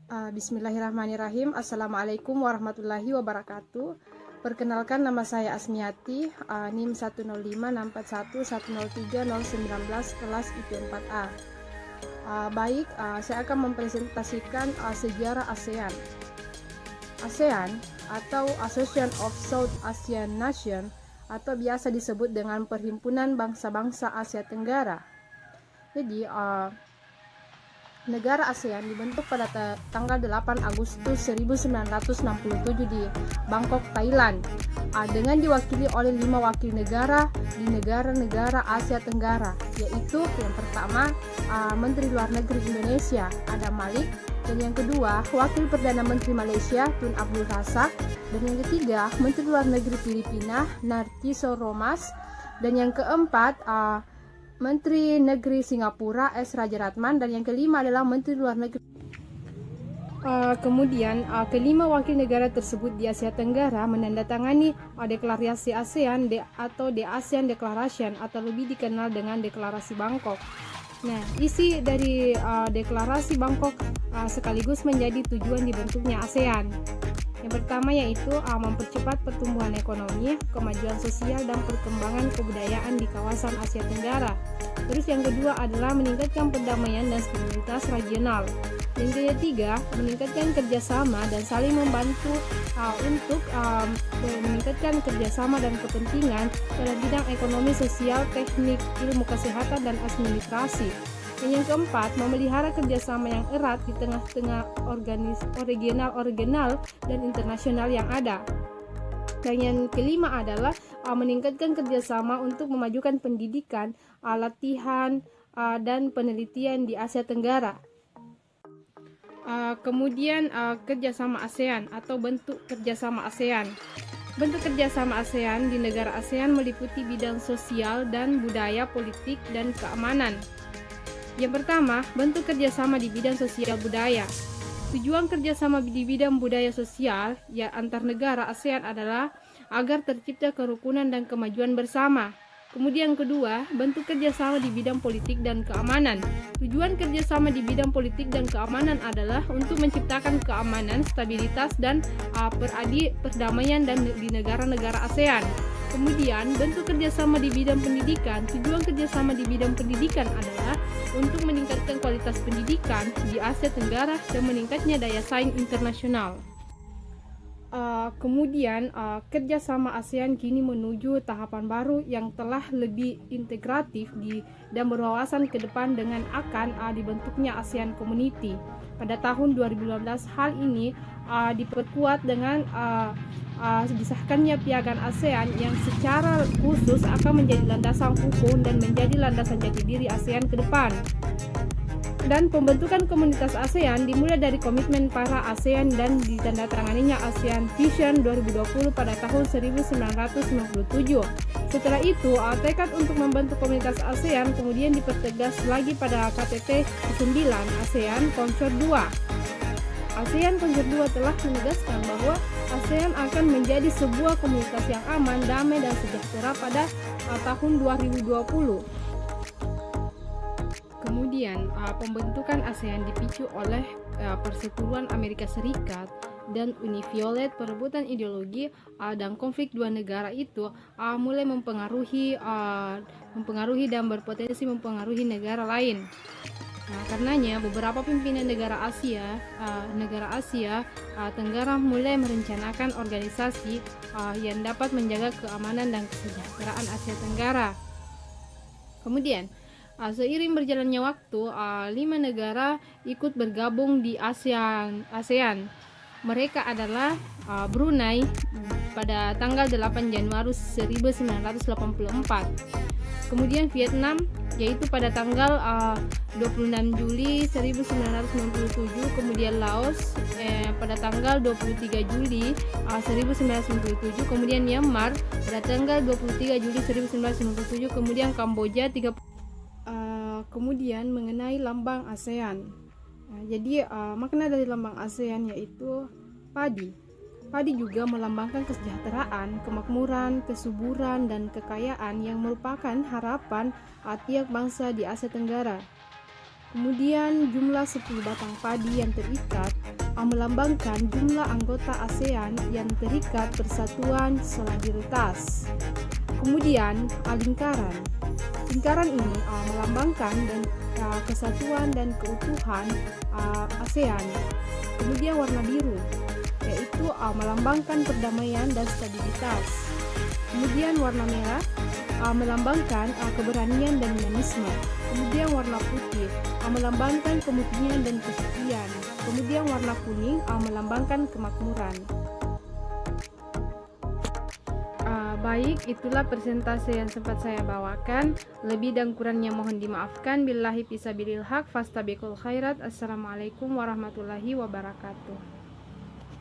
Bismillahirrahmanirrahim. Assalamualaikum warahmatullahi wabarakatuh. Perkenalkan, nama saya Asmiati, NIM 1056411031019 kelas IP4A. Saya akan mempresentasikan sejarah ASEAN. ASEAN atau Association of South Asian Nations atau biasa disebut dengan Perhimpunan Bangsa-Bangsa Asia Tenggara. Jadi, negara ASEAN dibentuk pada tanggal 8 Agustus 1967 di Bangkok, Thailand, dengan diwakili oleh 5 wakil negara di negara-negara Asia Tenggara, yaitu yang pertama Menteri Luar Negeri Indonesia Adam Malik, dan yang kedua Wakil Perdana Menteri Malaysia Tun Abdul Razak, dan yang ketiga Menteri Luar Negeri Filipina Narciso Romas, dan yang keempat Menteri Negeri Singapura S. Rajaratnam, dan yang kelima adalah Menteri Luar Negeri. Kemudian kelima wakil negara tersebut di Asia Tenggara menandatangani deklarasi ASEAN atau The ASEAN Declaration atau lebih dikenal dengan Deklarasi Bangkok. Nah, isi dari deklarasi Bangkok sekaligus menjadi tujuan dibentuknya ASEAN. Yang pertama yaitu mempercepat pertumbuhan ekonomi, kemajuan sosial, dan perkembangan kebudayaan di kawasan Asia Tenggara. Terus yang kedua adalah meningkatkan perdamaian dan stabilitas regional. Yang ketiga, meningkatkan kerjasama dan saling membantu untuk meningkatkan kerjasama dan kepentingan dalam bidang ekonomi, sosial, teknik, ilmu kesehatan, dan administrasi. Dan yang keempat, memelihara kerjasama yang erat di tengah-tengah regional dan internasional yang ada. Dan yang kelima adalah meningkatkan kerjasama untuk memajukan pendidikan, latihan, dan penelitian di Asia Tenggara. Kemudian kerjasama ASEAN atau bentuk kerjasama ASEAN. Bentuk kerjasama ASEAN di negara ASEAN meliputi bidang sosial dan budaya, politik, dan keamanan. Yang pertama, bentuk kerjasama di bidang sosial budaya. Tujuan kerjasama di bidang budaya sosial antar negara ASEAN adalah agar tercipta kerukunan dan kemajuan bersama. Kemudian kedua, bentuk kerjasama di bidang politik dan keamanan. Tujuan kerjasama di bidang politik dan keamanan adalah untuk menciptakan keamanan, stabilitas, dan perdamaian di negara-negara ASEAN. Kemudian, bentuk kerjasama di bidang pendidikan. Tujuan kerjasama di bidang pendidikan adalah untuk meningkatkan kualitas pendidikan di Asia Tenggara dan meningkatnya daya saing internasional. Kemudian, kerjasama ASEAN kini menuju tahapan baru yang telah lebih integratif dan berwawasan ke depan dengan akan dibentuknya ASEAN Community. Pada tahun 2015, hal ini diperkuat dengan disahkannya Piagam ASEAN yang secara khusus akan menjadi landasan hukum dan menjadi landasan jati diri ASEAN ke depan. Dan pembentukan komunitas ASEAN dimulai dari komitmen para ASEAN dan ditandatanganinya ASEAN Vision 2020 pada tahun 1997. Setelah itu, tekad untuk membentuk komunitas ASEAN kemudian dipertegas lagi pada KTT 9 ASEAN Concert 2. ASEAN Concert 2 telah menegaskan bahwa ASEAN akan menjadi sebuah komunitas yang aman, damai, dan sejahtera pada tahun 2020. Kemudian, pembentukan ASEAN dipicu oleh perseteruan Amerika Serikat dan Uni Violet. Perebutan ideologi dan konflik dua negara itu mulai mempengaruhi dan berpotensi mempengaruhi negara lain. Karenanya beberapa pimpinan negara Asia Tenggara mulai merencanakan organisasi yang dapat menjaga keamanan dan kesejahteraan Asia Tenggara. Kemudian, seiring berjalannya waktu, 5 negara ikut bergabung di ASEAN. Mereka adalah Brunei pada tanggal 8 Januari 1984. Kemudian Vietnam yaitu pada tanggal 26 Juli 1997, kemudian Laos pada tanggal 23 Juli 1997, kemudian Myanmar pada tanggal 23 Juli 1997, kemudian Kamboja 30. Kemudian mengenai lambang ASEAN. Jadi makna dari lambang ASEAN yaitu padi. Padi juga melambangkan kesejahteraan, kemakmuran, kesuburan, dan kekayaan yang merupakan harapan tiap bangsa di Asia Tenggara. Kemudian jumlah 10 batang padi yang terikat melambangkan jumlah anggota ASEAN yang terikat persatuan solidaritas. Kemudian lingkaran. Lingkaran ini melambangkan kesatuan dan keutuhan ASEAN. Kemudian warna biru, yaitu melambangkan perdamaian dan stabilitas. Kemudian warna merah melambangkan keberanian dan dinamisme. Kemudian warna putih melambangkan kemurnian dan kesucian. Kemudian warna kuning melambangkan kemakmuran. Baik, itulah presentasi yang sempat saya bawakan. Lebih dan kurangnya mohon dimaafkan. Billahi fisabilil haq, fastabiqul khairat. Assalamualaikum warahmatullahi wabarakatuh.